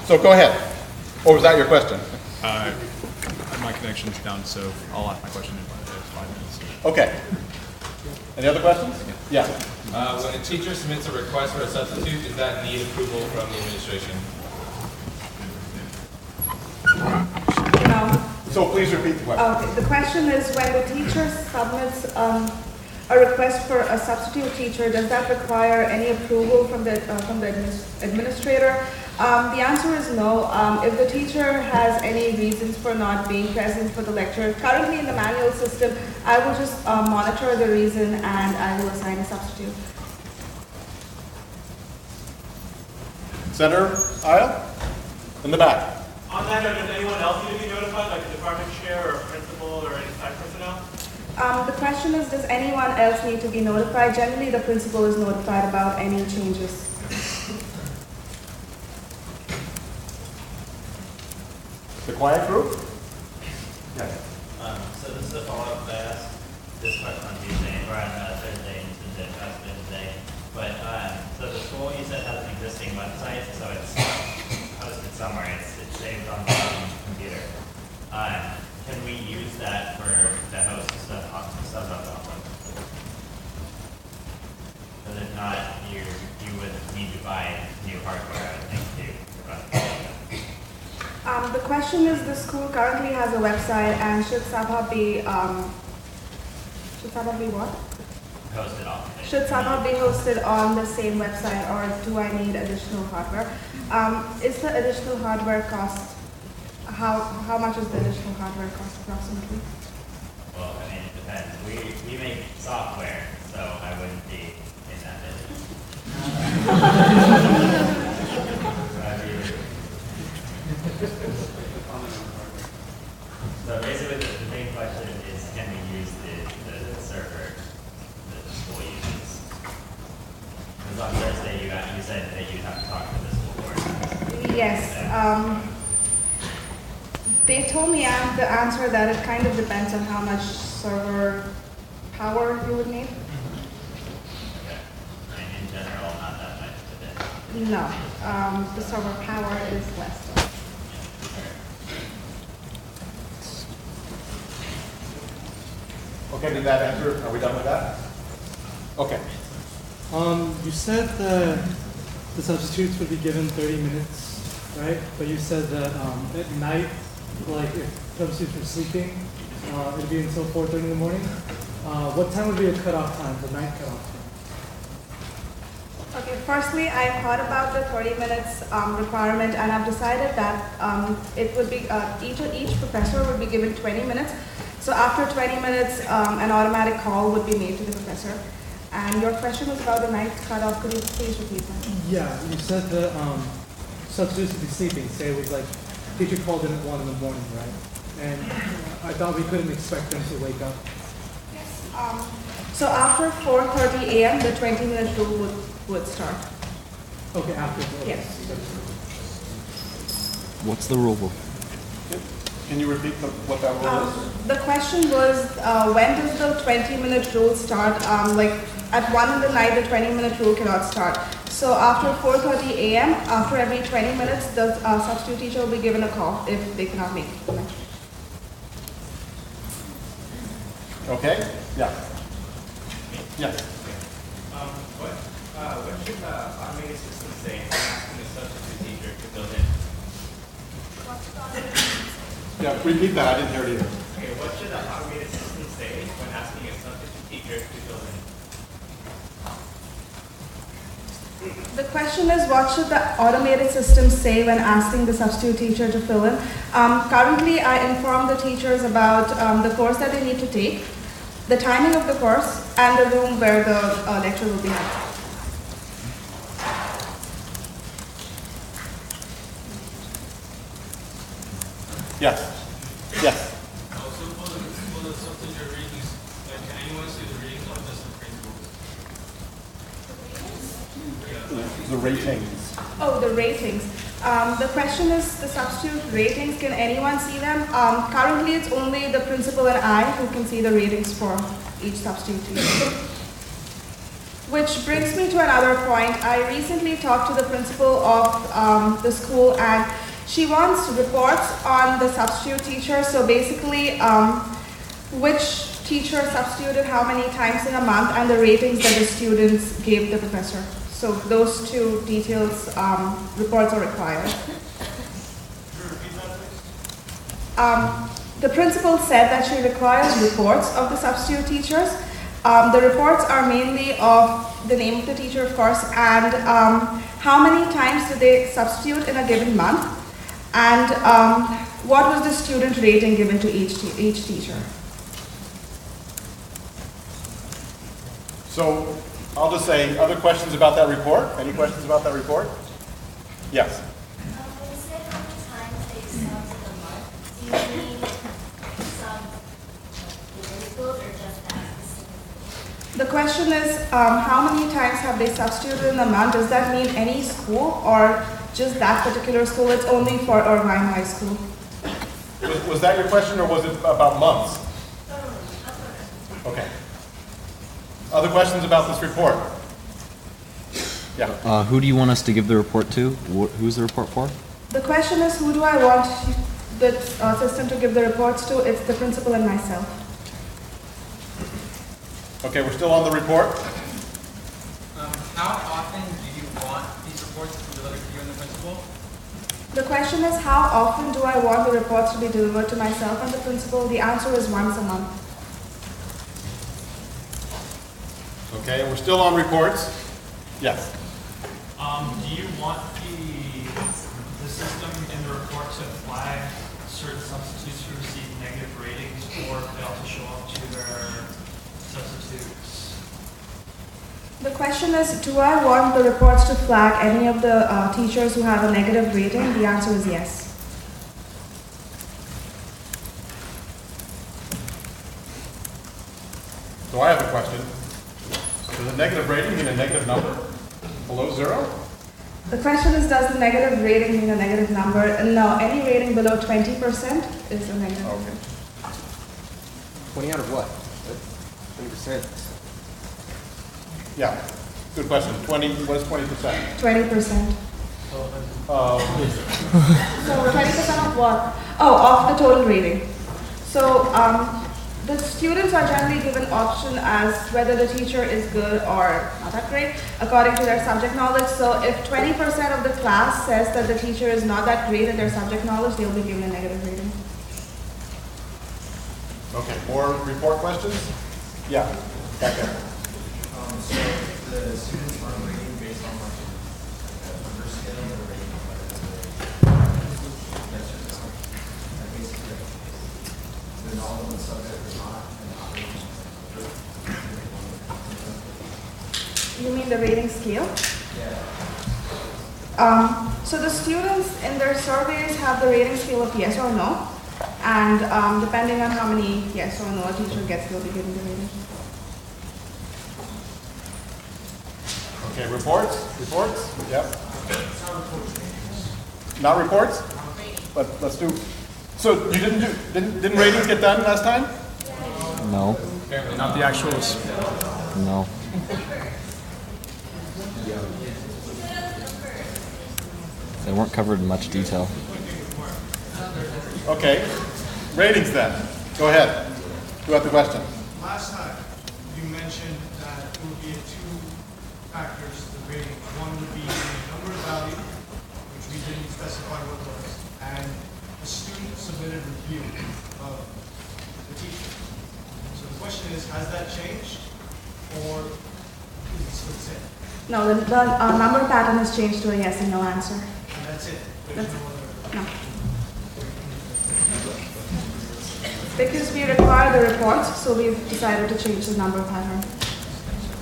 So go ahead. Or was that your question? My connection's down, so I'll ask my question in 5 minutes. Okay. Any other questions? Yeah. When a teacher submits a request for a substitute, does that need approval from the administration? No. So please repeat the question. Okay, the question is when the teacher submits a request for a substitute teacher, does that require any approval from the administrator? The answer is no. If the teacher has any reasons for not being present for the lecture, currently in the manual system, I will just monitor the reason and I will assign a substitute. Senator Isle? In the back. On that note, does anyone else need to be notified, like a department chair or a principal or any site personnel? The question is, does anyone else need to be notified? Generally, the principal is notified about any changes. The quiet group? Yes. So this is a follow-up to ask this question on Tuesday, or on Thursday, and Tuesday, past Wednesday. But, so the school you said has an existing website, so it's posted somewhere, it's saved on the computer. Can we use that for the host stuff off the office? Because if not, you would need to buy new hardware, I would think, to run it. The question is, the school currently has a website, and should SAPA be what? Hosted off. Should SAPA be hosted on the same website, or do I need additional hardware? Is the additional hardware cost, how much is the additional hardware cost approximately? Well, I mean, it depends. We make software, so I wouldn't be in that business. So basically, the main question is, can we use the server that the school uses? Because on Thursday, you said that you'd have to talk to the school board. Yes. They told me the answer that it kind of depends on how much server power you would need. Okay. I mean, in general, not that much today. No, the server power is less. Okay, did that answer? Are we done with that? Okay. You said the substitutes would be given 30 minutes, right? But you said that at night, like if substitutes were sleeping, it would be until 4:30 in the morning. What time would be a cutoff time, the night cutoff time? Okay, firstly, I thought about the 30 minutes requirement, and I've decided that it would be, each professor would be given 20 minutes. So after 20 minutes, an automatic call would be made to the professor. And your question was about the night cutoff. Could you please repeat that? Yeah, you said that substitutes would be sleeping. Say it was like teacher called in at 1 in the morning, right? And I thought we couldn't expect them to wake up. Yes. So after 4:30 a.m., the 20-minute rule would start. Okay, after. Yes. What's the rule book? Can you repeat what that rule is? The question was, when does the 20-minute rule start? Like at 1 in the night, the 20-minute rule cannot start. So after 4:30 a.m., after every 20 minutes, the substitute teacher will be given a call if they cannot make it. Okay? Yeah. Yes. What should the automated system say when asking the substitute teacher to fill in? Yeah, repeat that. I didn't hear it either. Okay, what should the automated system say when asking a substitute teacher to fill in? The question is, what should the automated system say when asking the substitute teacher to fill in? Currently, I inform the teachers about the course that they need to take, the timing of the course, and the room where the lecture will be held. Yes. Yes. Also, for the substitute readings, like, can anyone see the readings or just the principal? The ratings. Oh, the ratings. The question is the substitute ratings. Can anyone see them? Currently, it's only the principal and I who can see the ratings for each substitute teacher. Which brings me to another point. I recently talked to the principal of the school, and she wants reports on the substitute teacher. So basically, which teacher substituted how many times in a month, and the ratings that the students gave the professor. So those two details, reports are required. The principal said that she requires reports of the substitute teachers. The reports are mainly of the name of the teacher, of course, and how many times did they substitute in a given month, and what was the student rating given to each teacher. So I'll just say, other questions about that report? Any questions about that report? Yes. When you said how many times they subbed in a month, do you mean some in schools or just that specific? The question is, how many times have they substituted in a month? Does that mean any school or just that particular school? It's only for Irvine High School. Was that your question, or was it about months? Okay. Other questions about this report? Yeah. Who do you want us to give the report to? Who's the report for? The question is, who do I want the assistant to give the reports to? It's the principal and myself. Okay, we're still on the report. How often do you want these reports to be delivered to you and the principal? The question is, how often do I want the reports to be delivered to myself and the principal? The answer is once a month. Okay, and we're still on reports. Yes. Do you want the system in the report to flag certain substitutes who receive negative ratings or fail to show up to their substitutes? The question is, do I want the reports to flag any of the teachers who have a negative rating? The answer is yes. So I have a question. Does a negative rating mean a negative number below 0? The question is, does the negative rating mean a negative number? No, any rating below 20% is a negative. Okay. 20 out of what? 20%. Yeah, good question. 20, what is 20%? 20%. Uh, So 20% of what? Oh, of the total rating. So the students are generally given option as whether the teacher is good or not that great according to their subject knowledge. So if 20% of the class says that the teacher is not that great at their subject knowledge, they'll be given a negative rating. okay, more report questions? Yeah, back there. So the students are rating based on like a number scale or rating that's just like basically the knowledge of the subject or not and not rating. You mean the rating scale? Yeah. So the students in their surveys have the rating scale of yes or no, and depending on how many yes or no a teacher gets, they'll be given the rating. Okay, reports? Reports? Yep. Not reports? But let's do. So you didn't ratings get done last time? No. Not the actuals. No. They weren't covered in much detail. Okay, ratings then. Go ahead. Who had the question? Last time, you mentioned that it would be two factors to the rating. One would be the number value, which we didn't specify what was, and the student submitted review of the teacher. So the question is, has that changed, or is it still the same? No, the number pattern has changed to a yes and no answer. And that's it? There's no other... No. Because we require the reports, so we've decided to change the number pattern.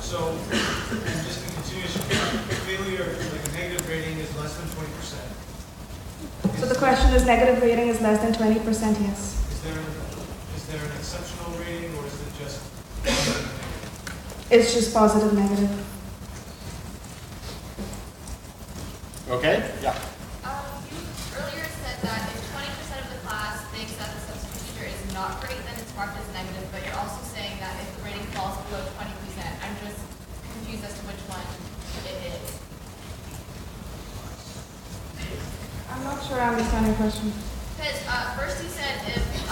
So, and just in continuation, failure, like a negative rating is less than 20%. So the question is, negative rating is less than 20%, yes. Is there an exceptional rating, or is it just It's just positive, negative. Okay, yeah. You earlier said that if 20% of the class thinks that the substitute teacher is not great, then it's marked as negative, but you're also saying that if the rating falls below 20%, I'm just confused as to which one it is. I'm not sure I understand your question. Because first you said if the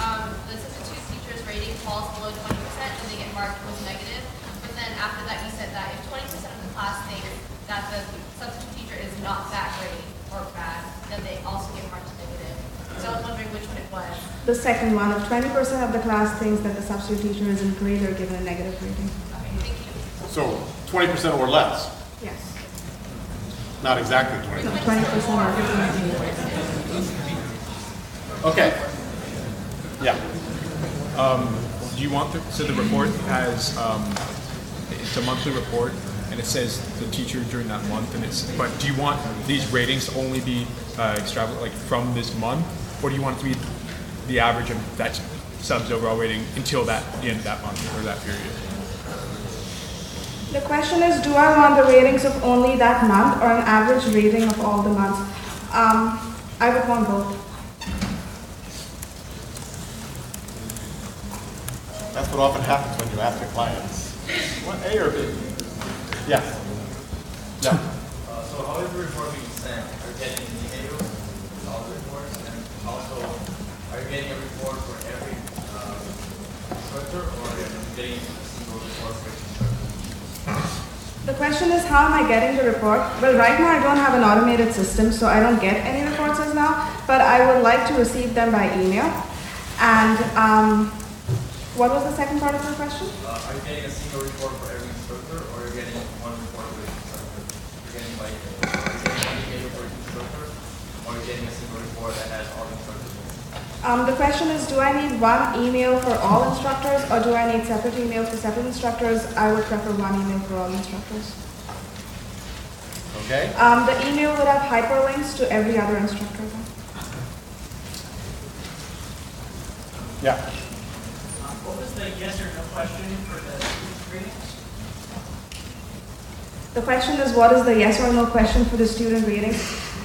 substitute teacher's rating falls below 20%, then they get marked with negative. But then after that, you said that if 20% of the class thinks that the substitute teacher is not that great or bad, then they also get marked negative. So I was wondering which one it was. The second one, if 20% of the class thinks that the substitute teacher isn't great, they're given a negative rating. Okay, thank you. So 20% or less, Yes. not exactly 20. No, 20% or 50%. Okay. Yeah. Do you want so the report has it's a monthly report and it says the teacher during that month but do you want these ratings to only be extrapolate like from this month, or do you want it to be the average of that sub's overall rating until the end of that month or that period? The question is, do I want the ratings of only that month or an average rating of all the months? I would want both. That's what often happens when you ask your clients, what A or B? Yes. Yeah. So how is the report being sent? Are you getting an email with all the reports? And also, are you getting a report for every instructor, or are you getting a single report for each instructor? The question is, how am I getting the report? Well, right now I don't have an automated system, so I don't get any reports as now, but I would like to receive them by email. And what was the second part of your question? Are you getting a single report for every instructor, or are you getting one report for each instructor? You're getting like, are you getting one email for each instructor, or are you getting a single report that has all the instructors? The question is, do I need one email for all instructors, or do I need separate emails for separate instructors? I would prefer one email for all instructors. Okay. The email would have hyperlinks to every other instructor. Yeah. What was the yes or no question for the student ratings? The question is, what is the yes or no question for the student ratings?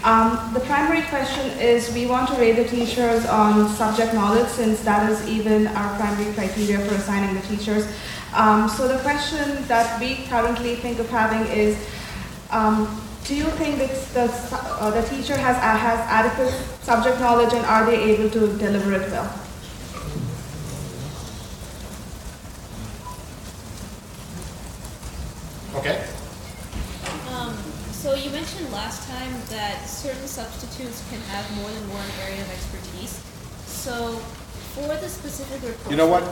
The primary question is, we want to rate the teachers on subject knowledge, since that is even our primary criteria for assigning the teachers. So the question that we currently think of having is, do you think that the teacher has adequate subject knowledge, and are they able to deliver it well? Okay. So you mentioned last time that certain substitutes can have more than one area of expertise. So for the specific report, You know what?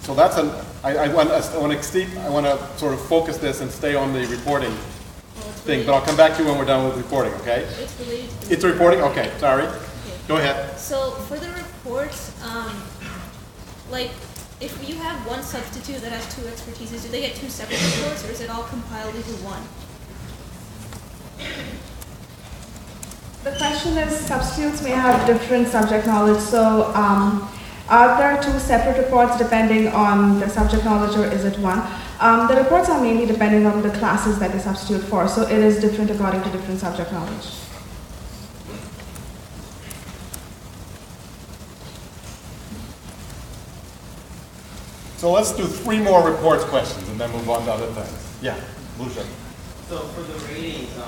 So that's I want to sort of focus this and stay on the reporting thing, but I'll come back to you when we're done with reporting, okay? it's related to the It's reporting? Okay, sorry. Okay. Go ahead. So for the reports, like if you have one substitute that has two expertises, do they get two separate reports, or is it all compiled into one? The question is, substitutes may have different subject knowledge, so are there two separate reports depending on the subject knowledge, or is it one? The reports are mainly depending on the classes that they substitute for, so it is different according to different subject knowledge. So let's do 3 more reports questions and then move on to other things. Yeah, Lucia. So for the ratings, I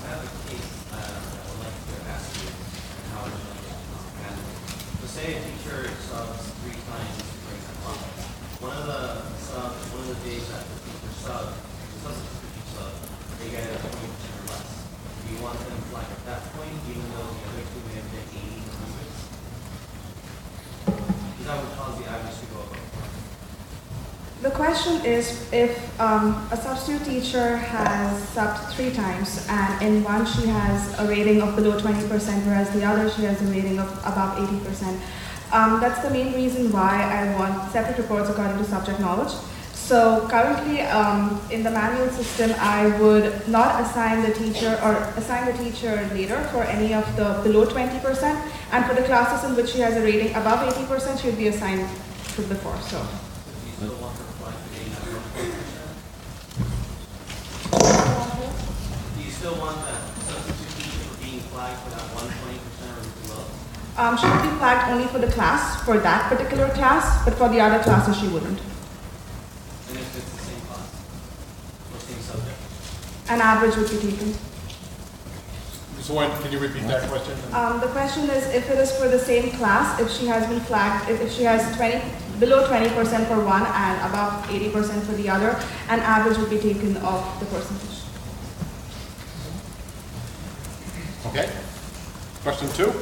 have a case I would like to ask you how it's handled. So say a teacher subs 3 times, for example. One of the days that the teacher substitute sub, they get a 20% or less. Do you want them flagged at that point, even though the other 2 may have been 80 or 100? Because that would cause the average to go up. The question is, if a substitute teacher has subbed 3 times, and in one she has a rating of below 20%, whereas the other she has a rating of above 80%. That's the main reason why I want separate reports according to subject knowledge. So currently, in the manual system, I would not assign the teacher, or assign the teacher later for any of the below 20%, and for the classes in which she has a rating above 80%, she would be assigned to before. So. Do you still want that substitute teacher for being flagged for that 120% or below? She would be flagged only for the class, for that particular class, but for the other classes she wouldn't. And if it's the same class or same subject? An average would be taken. So when, can you repeat that question? The question is, if it is for the same class, if she has been flagged, if she has below 20% for one and above 80% for the other, an average would be taken of the percentage. Okay. Question 2?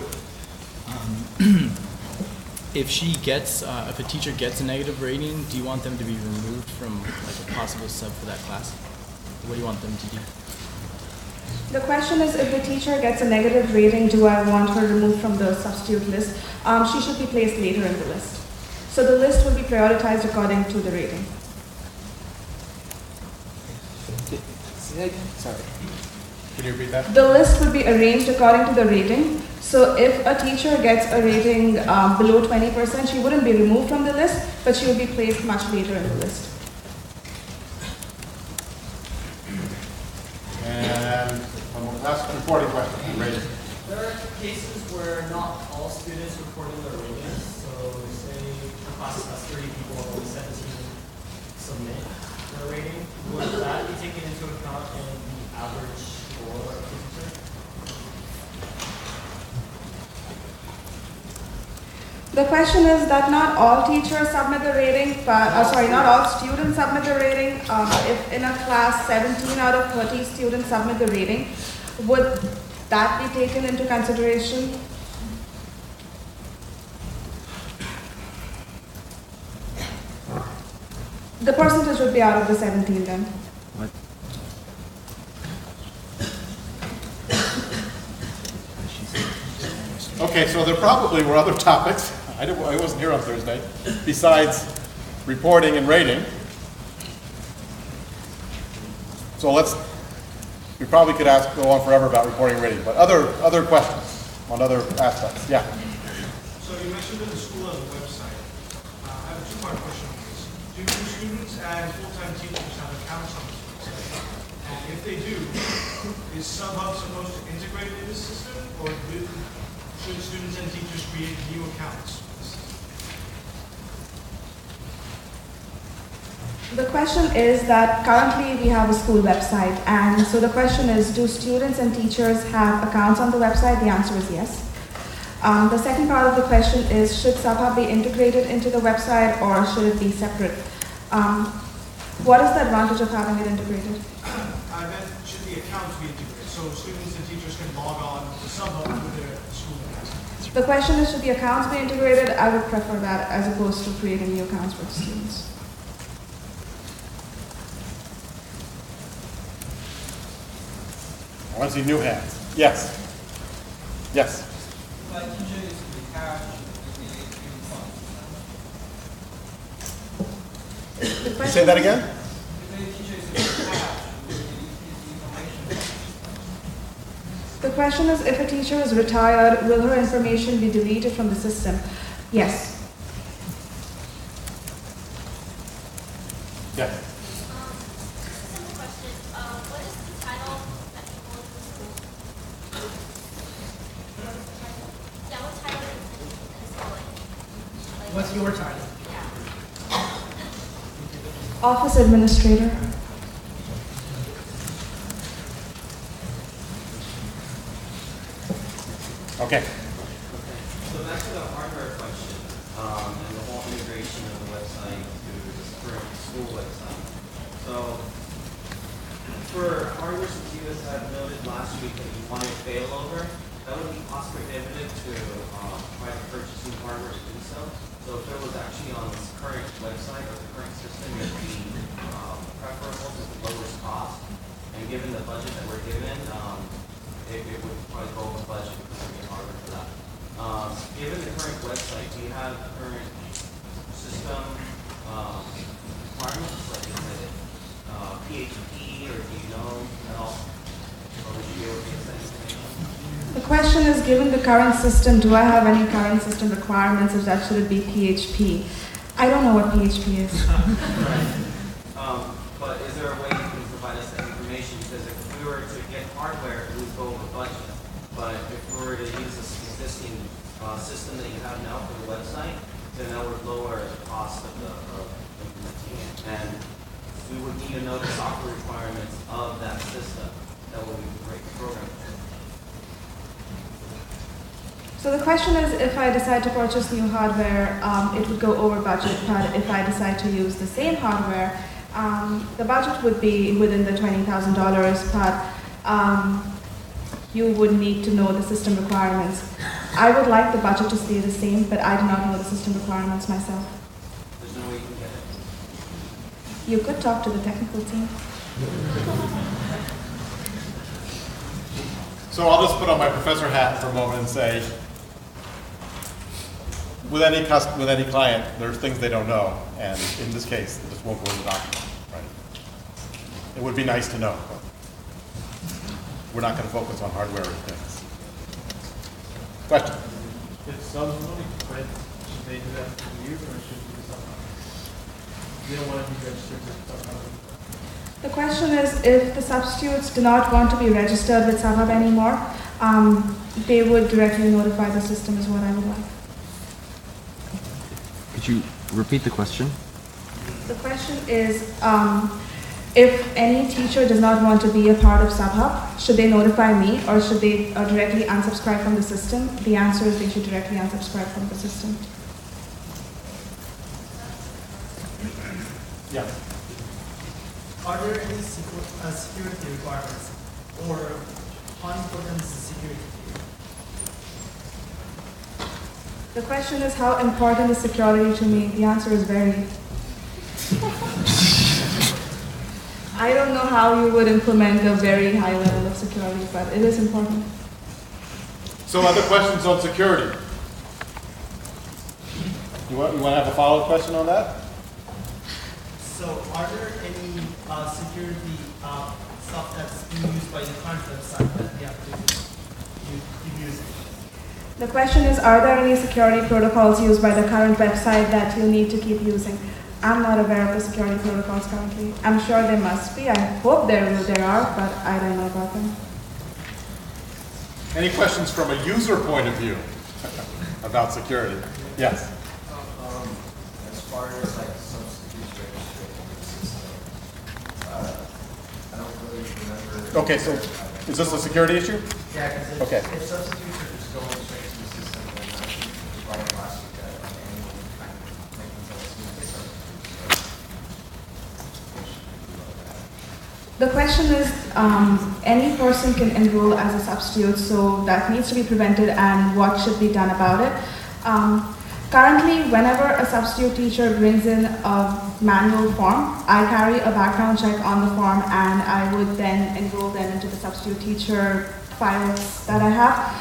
If if a teacher gets a negative rating, do you want them to be removed from like a possible sub for that class? What do you want them to do? The question is, if the teacher gets a negative rating, do I want her removed from the substitute list? She should be placed later in the list. So the list will be prioritized according to the rating. Say that again? Sorry. Can you repeat that? The list will be arranged according to the rating. So if a teacher gets a rating below 20%, she wouldn't be removed from the list, but she would be placed much later in the list. And last reporting question, rating. There are cases where not all students reporting their ratings. So say the class has 30 people and only 17 submit their rating. Would that be taken into account in the average score of the teacher? The question is that not all teachers submit the rating, but not all students submit the rating. If in a class 17 out of 30 students submit the rating, would that be taken into consideration? The percentage would be out of the 17 then. What? Okay, so there probably were other topics, I wasn't here on Thursday, besides reporting and rating. So we probably could go on forever about reporting and rating, but other questions on other aspects, yeah. So you mentioned that the school has a website. I have a two-part question on this. Do students and full-time teachers have accounts on this website? And if they do, is SubHub supposed to integrate in this system, or should students and teachers create new accounts? The question is that currently we have a school website, and so the question is, do students and teachers have accounts on the website? The answer is yes. The second part of the question is, should SubHub be integrated into the website or should it be separate? What is the advantage of having it integrated? I meant, should the accounts be integrated so students and teachers can log on to SubHub with their school accounts? The question is, should the accounts be integrated? I would prefer that as opposed to creating new accounts for the students. I want to see new hands. Yes. Yes. Say that again? The question is, if a teacher is retired, will her information be deleted from the system? Yes. Yes. Simple question. What is the title that you hold in school? Yeah, what title is in school? Like, What's your title? Office administrator. Okay. So back to the hardware question, and the whole integration of the website to the current school website. So for hardware, since you guys had noted last week that you wanted failover, that would be cost prohibitive to try to purchase new hardware to do so. So if there was actually on this current website or the current system, it would be preferable to the lowest cost. And given the budget that we're given, it would probably go over budget because it would be harder for that. Given the current website, do you have current system requirements? Like is it PHP or do you know at all? Or would you be able to get that information? The question is, given the current system, do I have any current system requirements, or that should it be PHP? I don't know what PHP is. Right. But is there a way you can provide us that information? Because if we were to get hardware, it would go over budget. But if we were to use this existing system that you have now for the website, then that would lower the cost of implementing it. And we would need to know the software requirements of that system that will be the program. So the question is, if I decide to purchase new hardware, it would go over budget, but if I decide to use the same hardware, the budget would be within the $20,000, but you would need to know the system requirements. I would like the budget to stay the same, but I do not know the system requirements myself. There's no way you can get it. You could talk to the technical team. So I'll just put on my professor hat for a moment and say, with any client, there's things they don't know, and in this case, it just won't go in the document, right? It would be nice to know, but we're not going to focus on hardware things. Question? If subs want to quit, should they do that for you, or should we do something else? They don't want to be registered with SubHub. The question is, if the substitutes do not want to be registered with SubHub anymore, they would directly notify the system is what I would like. Could you repeat the question? The question is, if any teacher does not want to be a part of SubHub, should they notify me or should they directly unsubscribe from the system? The answer is they should directly unsubscribe from the system. Yeah. Are there any security requirements, or how important is the security? The question is, how important is security to me? The answer is very. I don't know how you would implement a very high level of security, but it is important. So other questions on security? You want to have a follow-up question on that? So are there any security stuff that's being used by the current website that we have to keep using? The question is, are there any security protocols used by the current website that you need to keep using? I'm not aware of the security protocols currently. I'm sure there must be. I hope there are, but I don't know about them. Any questions from a user point of view about security? Yes. As far as like substitutes registering in the system, I don't really remember. Okay, so is this a security issue? Yeah, because okay. If substitutes are just going straight to the system, then I think we brought up last week that anyone can kind of make themselves seem like substitutes. The question is, any person can enroll as a substitute, so that needs to be prevented, and what should be done about it. Currently, whenever a substitute teacher brings in a manual form, I carry a background check on the form, and I would then enroll them into the substitute teacher files that I have.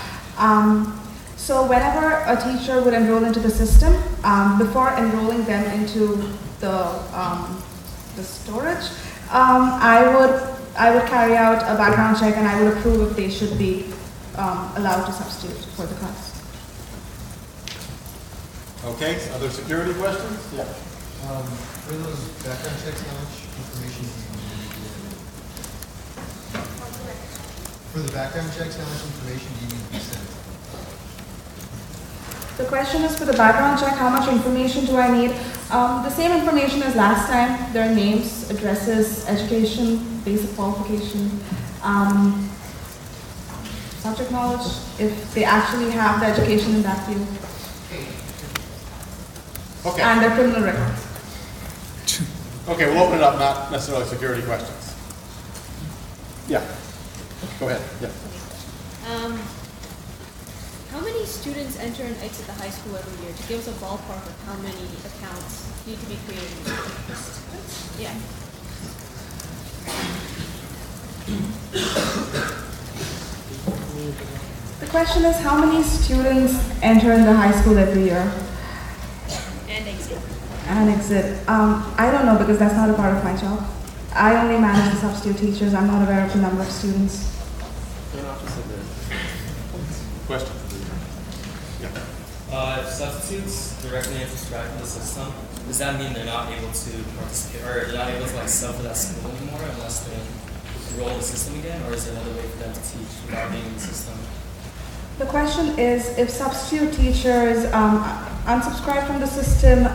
So whenever a teacher would enroll into the system, before enrolling them into the storage, I would carry out a background check, and I would approve if they should be allowed to substitute for the class. Okay, other security questions? Yeah. For those background checks, how much information do you need to be sent? For the background checks, how much information do you need to be sent? The question is, for the background check, how much information do I need? The same information as last time. Their names, addresses, education, basic qualification, subject knowledge, if they actually have the education in that field. Okay. And their criminal record. Okay, we'll open it up, not necessarily security questions. Yeah. Go ahead. Yeah. How many students enter and exit the high school every year? To give us a ballpark of how many accounts need to be created. Yeah. The question is, how many students enter in the high school every year? And exit. And exit. I don't know, because that's not a part of my job. I only manage the substitute teachers. I'm not aware of the number of students. Question? If substitutes directly subscribe to the system, does that mean they're not able to participate, or they're not able to like sub for that school anymore unless they enroll in the system again, or is there another way for them to teach without being in the system? The question is, if substitute teachers unsubscribe from the system,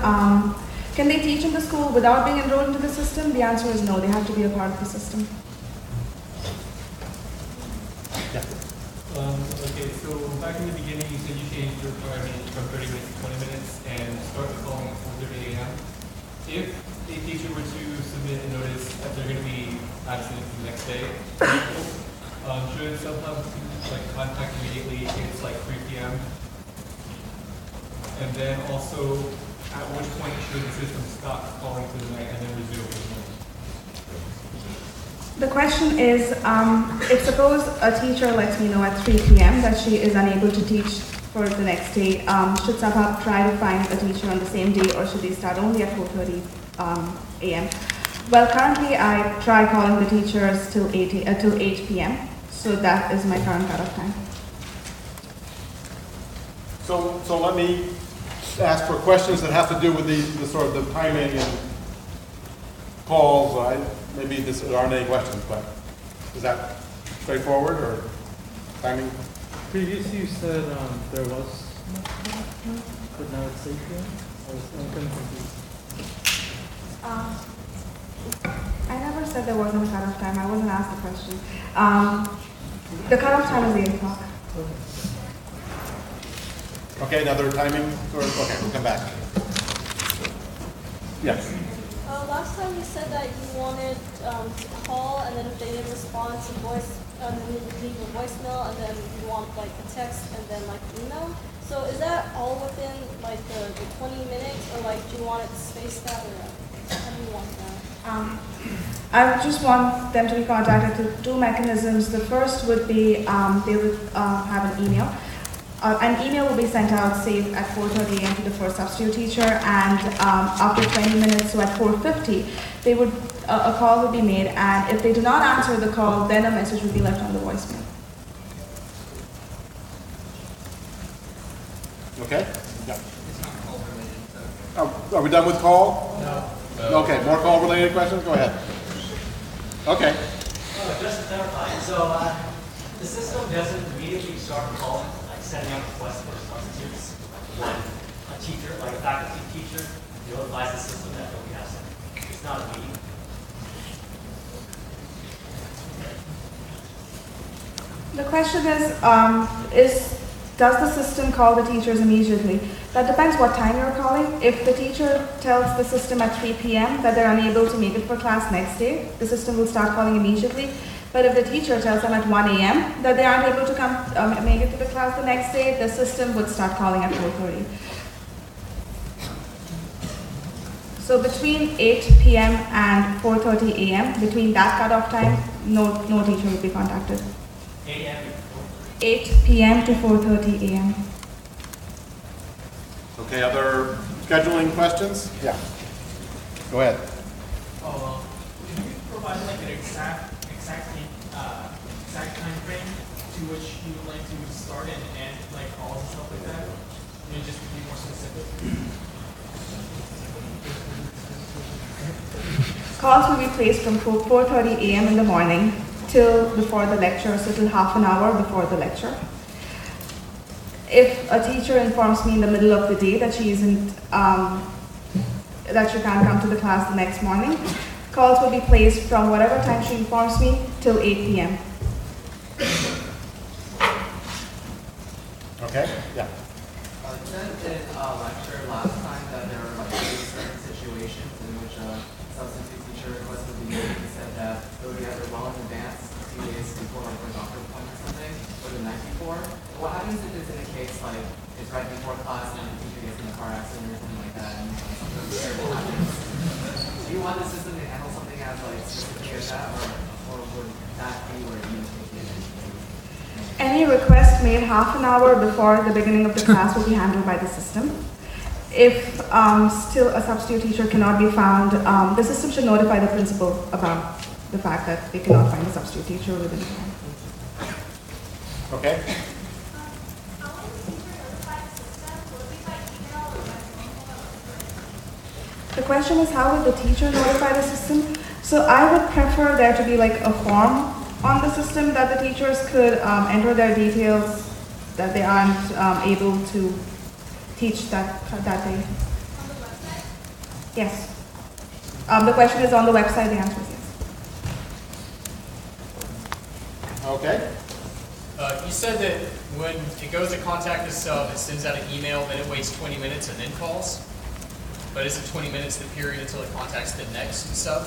Can they teach in the school without being enrolled into the system? The answer is no, they have to be a part of the system. Okay, so back in the beginning, you said you changed the requirement from 30 minutes to 20 minutes and start the calling at 4:30 a.m. If a teacher were to submit a notice that they're going to be absent the next day, should somehow like contact immediately if it's like 3 p.m. And then also, at which point should the system stop calling for the night and then resume in the morning? The question is, if suppose a teacher lets me know at 3 p.m. that she is unable to teach for the next day, should somehow try to find a teacher on the same day, or should they start only at 4:30 a.m.? Well, currently I try calling the teachers till 8 p.m. So that is my current cutoff time. So let me ask for questions that have to do with the sort of the timing and calls. Maybe there aren't any questions, but is that straightforward or timing? Previously you said there was, but now it's 8 p.m. I'm kind of confused. I never said there wasn't a cutoff time. I wasn't asked the question. The cutoff time is 8 o'clock. Okay, another timing? Okay, we'll come back. Yes. Last time you said that you wanted to call, and then if they didn't respond to voice, then you leave a voicemail, and then you want like a text and then like email. So is that all within like the 20 minutes, or like do you want it spaced out, or how do you want that? I just want them to be contacted through two mechanisms. The first would be they would have an email. An email will be sent out, say, at 4:30 a.m. to the first substitute teacher, and after 20 minutes, so at 4:50, they would a call would be made, and if they do not answer the call, then a message would be left on the voicemail. Okay? Yeah. Are we done with call? No. Okay, more call-related questions? Go ahead. Okay. Just to clarify, so the system doesn't immediately start calling, like sending out requests for substitutes when a teacher, like a faculty teacher, notifies the system that nobody has them. It's not immediate. The question is does the system call the teachers immediately? That depends what time you're calling. If the teacher tells the system at 3 p.m. that they're unable to make it for class next day, the system will start calling immediately. But if the teacher tells them at 1 a.m. that they aren't able to come make it to the class the next day, the system would start calling at 4:30. So between 8 p.m. and 4:30 a.m., between that cutoff time, no teacher will be contacted. 8 a.m. 8 p.m. to 4:30 a.m. Okay, other scheduling questions? Yeah. Go ahead. Oh, could you provide like an exact time frame to which you would like to start and end like calls and stuff like that? And just to be more specific. Calls will be placed from 4:30 a.m. in the morning till before the lecture, so till half an hour before the lecture. If a teacher informs me in the middle of the day that she isn't, that she can't come to the class the next morning, calls will be placed from whatever time she informs me till 8 p.m. Okay, yeah. You said in lecture last time that there were like certain situations in which a substitute teacher request would be made. You said that it would be either well in advance, a few days before, like for a doctor appointment or something, or the night before. What happens if it's in a case like it's right before class and the teacher gets in a car accident or something like that, and something terrible happens? Do you want the system to handle something as like specifically as that, or would that be where you take it? Any request made half an hour before the beginning of the class will be handled by the system. If still a substitute teacher cannot be found, the system should notify the principal about the fact that they cannot find a substitute teacher within the time. Okay. The question is, how would the teacher notify the system? So I would prefer there to be like a form on the system that the teachers could enter their details that they aren't able to teach that day. Yes. The question is on the website, the answer is yes. Okay. You said that when it goes to contact the sub, it sends out an email, then it waits 20 minutes and then calls? But is it 20 minutes the period until it contacts the next sub?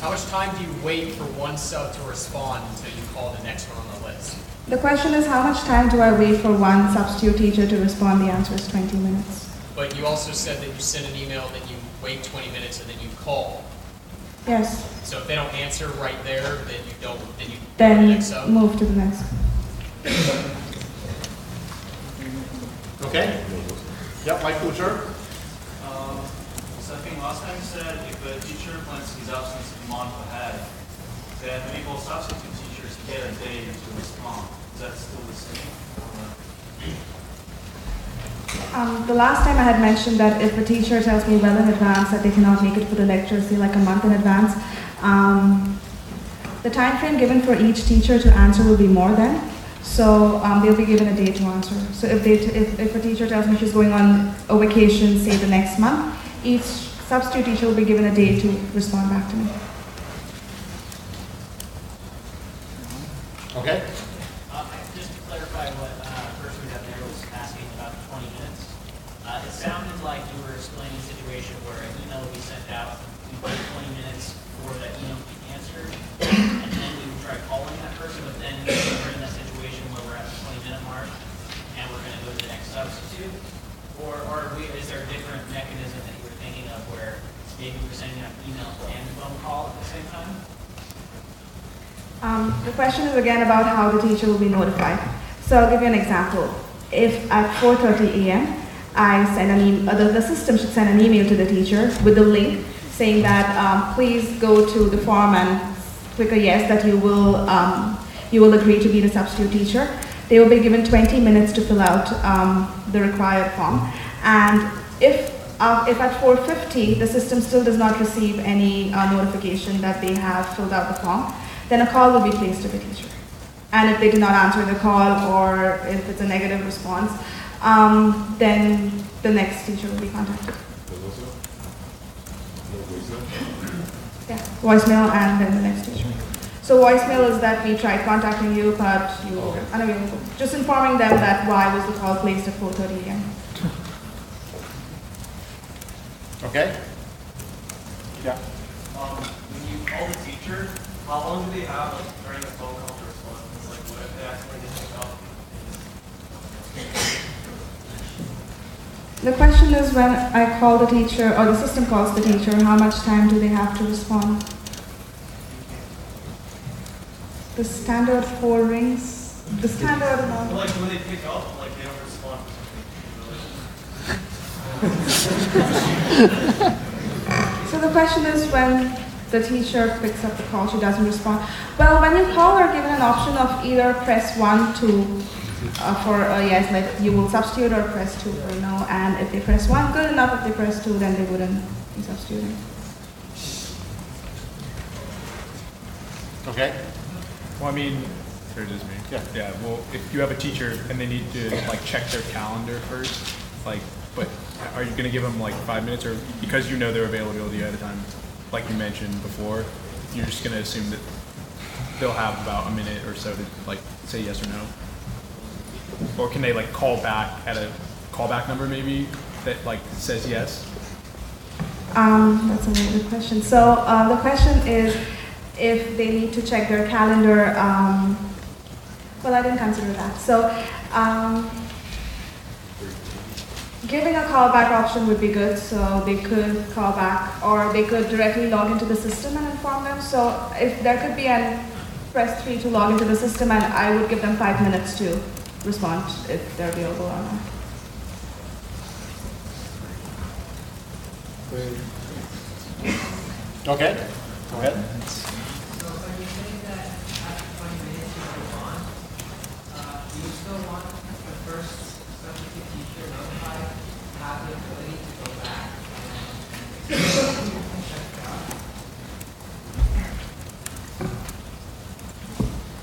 How much time do you wait for one sub to respond until you call the next one on the list? The question is how much time do I wait for one substitute teacher to respond? The answer is 20 minutes. But you also said that you send an email, then you wait 20 minutes, and then you call. Yes. So if they don't answer right there, then you don't, then you go to the Then next sub? move to the next. Okay? Yep, Mike Boucher? So I think last time you said if a teacher plans his absence a month ahead, then maybe substitute teachers get a day to respond. Is that still the same? The last time I had mentioned that if a teacher tells me well in advance that they cannot make it for the lecture, say like a month in advance, the time frame given for each teacher to answer will be more then. So they'll be given a day to answer. So if a teacher tells me she's going on a vacation, say the next month, each substitute teacher will be given a day to respond back to me. Okay. Just to clarify what person we have there was asking about the 20 minutes, it sounded like you were explaining a situation where an email would be sent out, we wait 20 minutes for that email to be answered, and then we would try calling that person, but then we're in that situation where we're at the 20-minute mark, and we're going to go to the next substitute? Or is there a different mechanism that you were thinking of where maybe we're sending out email and phone call at the same time? The question is again about how the teacher will be notified. So I'll give you an example. If at 4:30 a.m. I send an email, the system should send an email to the teacher with the link saying that please go to the form and click a yes that you will agree to be the substitute teacher. They will be given 20 minutes to fill out the required form. And if at 4:50 the system still does not receive any notification that they have filled out the form, then a call will be placed to the teacher. And if they do not answer the call or if it's a negative response, then the next teacher will be contacted. Yeah, voicemail and then the next teacher. So voicemail is that we tried contacting you, but you were unavailable. Just informing them that why was the call placed at 4:30 a.m. Okay? Yeah. When you call the teacher, how long do they have during the phone call to respond? It's like, what if they accidentally hang up? The question is when I call the teacher or the system calls the teacher, how much time do they have to respond? The standard 4 rings, the standard amount. Like when they pick up, like they don't respond to So the question is when the teacher picks up the call, she doesn't respond. Well, when you call, you're given an option of either press 1 for a yes, like you will substitute, or press 2 for no. And if they press 1, good enough. If they press 2, then they wouldn't be substituting. Okay. Well, I mean, here it is me. Yeah. Well, if you have a teacher and they need to like check their calendar first, like, but are you gonna give them like 5 minutes, or because you know their availability ahead of time, like you mentioned before, you're just gonna assume that they'll have about a minute or so to like say yes or no? Or can they like call back at a callback number maybe that like says yes? That's a very good question. So the question is if they need to check their calendar. Well, I didn't consider that. So giving a callback option would be good. So they could call back, or they could directly log into the system and inform them. So if there could be an press 3 to log into the system, and I would give them 5 minutes to respond if they're available or not. Okay. Go ahead. So when you're saying that after 20 minutes you respond, do you still want the first substitute teacher notified to have the ability to go back and check it out?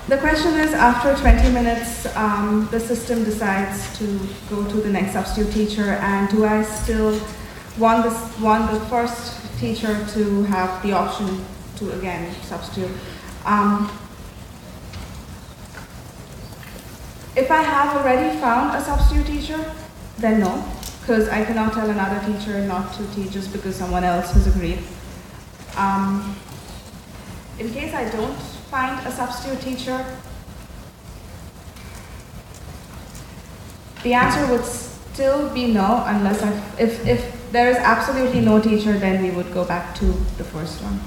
The question is, after 20 minutes, the system decides to go to the next substitute teacher, and do I still want the first teacher to have the option to again substitute. If I have already found a substitute teacher, then no, because I cannot tell another teacher not to teach just because someone else has agreed. In case I don't find a substitute teacher, the answer would still be no, unless if there is absolutely no teacher, then we would go back to the first one.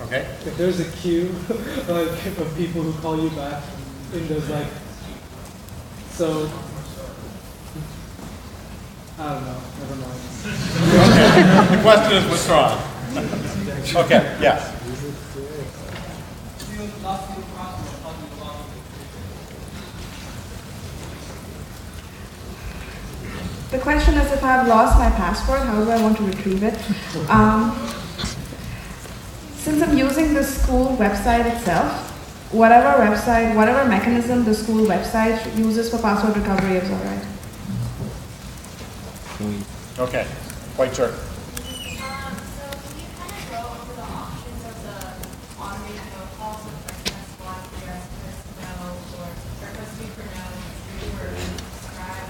Okay. If there's a queue like of people who call you back in those like, so I don't know, never mind. Okay, the question is withdrawn. Okay, yes. The question is, if I've lost my password, how do I want to retrieve it? Since I'm using the school website itself, whatever mechanism the school website uses for password recovery is all right. Okay, quite sure. So can you kind of go over the options of the automated no calls with press one, press no, or press two for no, three for subscribe?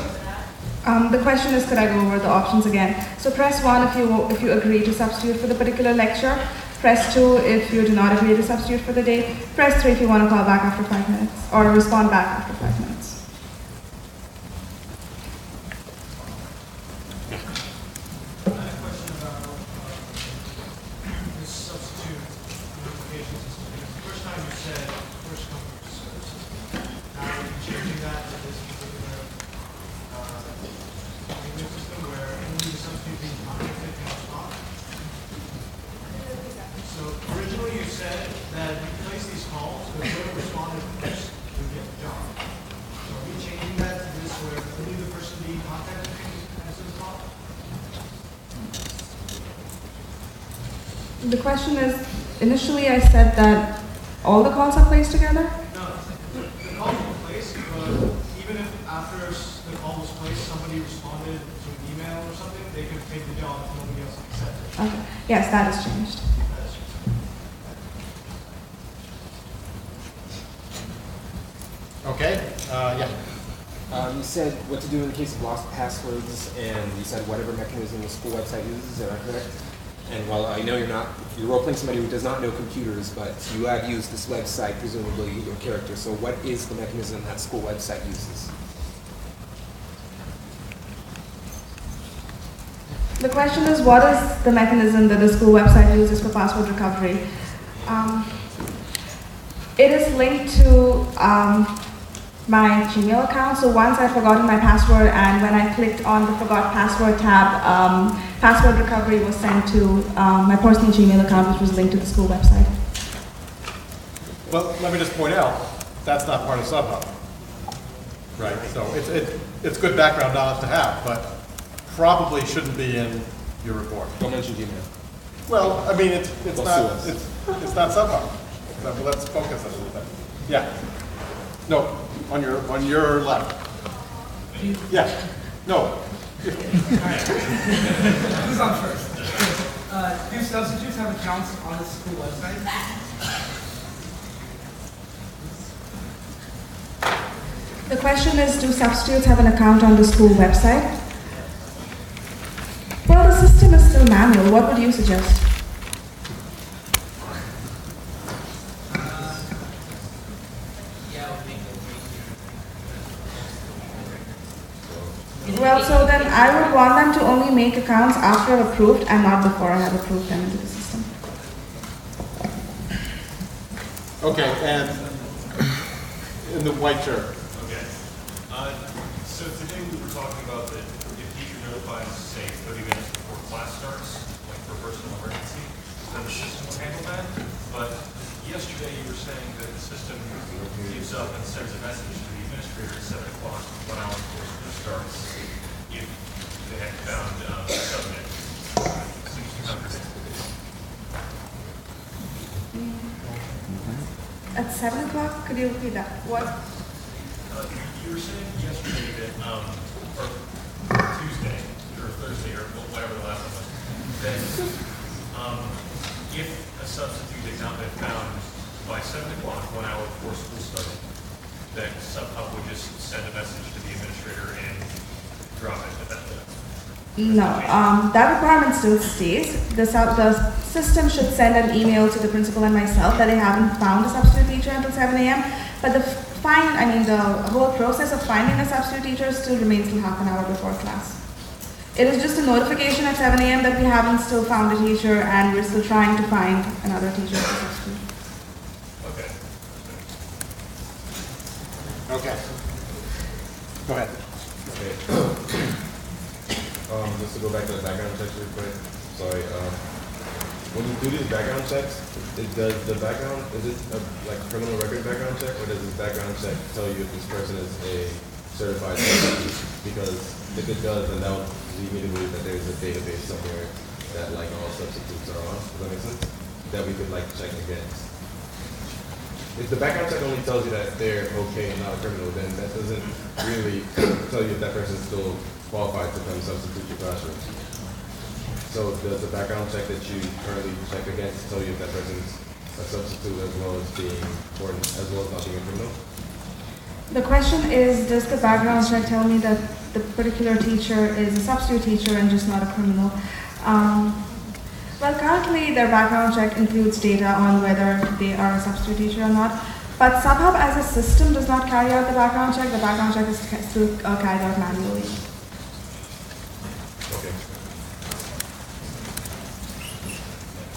Over that? The question is, could I go over the options again? So press 1 if you agree to substitute for the particular lecture. Press 2 if you do not agree to substitute for the day. Press 3 if you want to call back after 5 minutes or respond back after 5 minutes. I had a question about this substitute notification system. Because the first time you said first come first served system. Now you're changing that to this particular system where only the substitute being contacted can respond. So originally you said that you place these calls, but whoever responded first would get the job. So are we changing that to this where only the person being contacted can answer the call? The question is, initially I said that all the calls are placed together. No, the call was placed, but even if after the call was placed, somebody responded to an email or something, they could take the job if nobody else accepted. Okay. Yes, that has changed. Okay, yeah. You said what to do in the case of lost passwords, and you said whatever mechanism the school website uses. Is that correct? And while I know you're role-playing somebody who does not know computers, but you have used this website, presumably your character. So what is the mechanism that school website uses? The question is, what is the mechanism that the school website uses for password recovery? It is linked to my Gmail account. So once I've forgotten my password, and when I clicked on the forgot password tab, password recovery was sent to my personal Gmail account, which was linked to the school website. Well, let me just point out, that's not part of SubHub. Right, so it's good background knowledge to have, but probably shouldn't be in your report. Don't mention Gmail. Well, I mean, it's Don't not sue us. it's not SubHub. So let's focus a little bit. Yeah. No, on your left. Yeah. No. Who's on first? Do substitutes have accounts on the school website? The question is, do substitutes have an account on the school website? Well, the system is still manual. What would you suggest? Well, so then I would want them to only make accounts after I've approved and not before I have approved them into the system. Okay, and in the white shirt. Okay. So today we were talking about that if teacher notifies, say, 30 minutes before class starts, like for a personal emergency, then the system will handle that. But yesterday you were saying that the system gives up and sends a message to the administrator at 7 o'clock, 1 hour before school starts, if they had found a subnet. Seems to contradict. At 7 o'clock? Could you repeat that? What? You were saying yesterday that, or Tuesday, or Thursday, or whatever the last one was, that, if a substitute had not been found by 7 o'clock, 1 hour before school started, that SubHub would just send a message to the administrator and drop it at that point. No, that requirement still stays. The system should send an email to the principal and myself that they haven't found a substitute teacher until 7 a.m. But the whole process of finding a substitute teacher still remains till half an hour before class. It is just a notification at 7 a.m. that we haven't still found a teacher and we're still trying to find another teacher to substitute. Okay. Okay. Go ahead. Okay. Just to go back to the background checks real quick. Sorry. When you do these background checks, does the background, is it like criminal record background check, or does this background check tell you if this person is a certified substitute? Because if it does, then that would lead me to believe that there's a database somewhere that like all substitutes are on. Does that make sense? That we could like check against. If the background check only tells you that they're okay and not a criminal, then that doesn't really tell you if that person's still qualified to come substitute your classroom. So does the background check that you currently check against tell you if that person's a substitute as well as not being a criminal? The question is, does the background check tell me that the particular teacher is a substitute teacher and just not a criminal? Well, currently their background check includes data on whether they are a substitute teacher or not. But SubHub as a system does not carry out the background check. The background check is still carried out manually. Okay.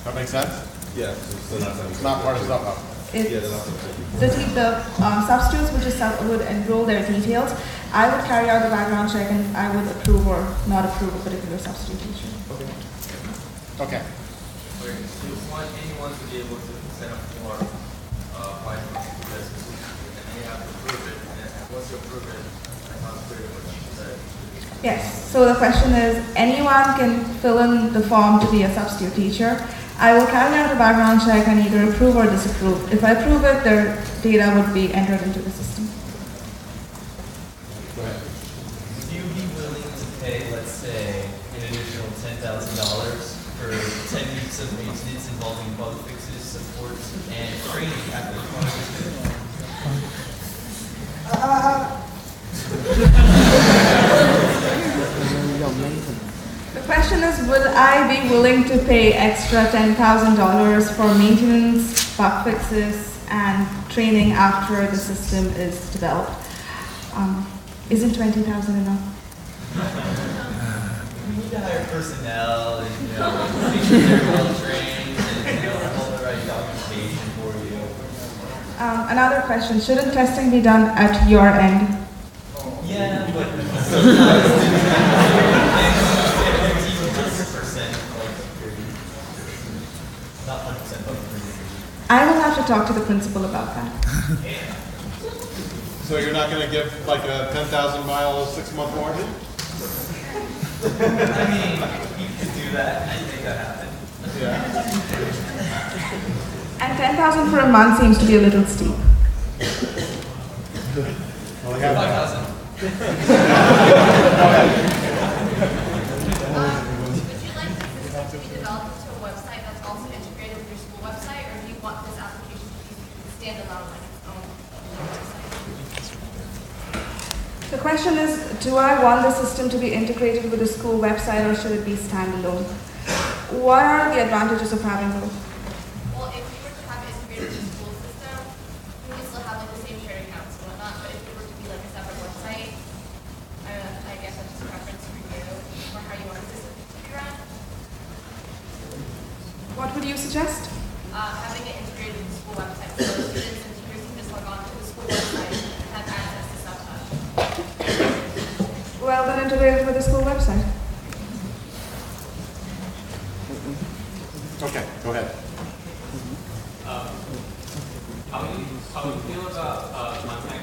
That makes sense? Yeah. So it's not part of SubHub. The substitutes would enroll their details. I would carry out the background check and I would approve or not approve a particular substitute teacher. Okay. Okay. So you want anyone to be able to set up for apply for this, and you have to approve it, and once you approve it, that's not clear what you said. Yes, so the question is, anyone can fill in the form to be a substitute teacher. I will carry out a background check and either approve or disapprove. If I approve it, their data would be entered into the system. Go ahead. Would you be willing to pay, let's say, an additional $10,000 for 10 weeks of maintenance involving bug fixes, support, and training after the The question is, would I be willing to pay extra $10,000 for maintenance, bug fixes, and training after the system is developed? Isn't $20,000 enough? You need to hire personnel and, make sure they're well trained and, all the right documentation for you. Another question, shouldn't testing be done at your end? Yeah, but sometimes not 100%, but I will have to talk to the principal about that. So you're not going to give like a 10,000-mile 6-month warranty? I mean, you could do that. I think that happened. Yeah. And 10,000 for a month seems to be a little steep. Well, I got 5,000. Would you like the system to be developed into a website that's also integrated with your school website, or do you want this application to be standalone like its own website? The question is, do I want the system to be integrated with the school website or should it be standalone? What are the advantages of having both? Well, if you were to have it integrated with the school system, you would still have like the same shared accounts and whatnot, but if it were to be like a separate website, I guess that's just a preference for you or how you want the system to be run. What would you suggest? Having it integrated with the school website, so students and teachers can just log on to the school website and have access to SubHub. Well, then integrated with the school website. Okay, go ahead. How do you feel about contact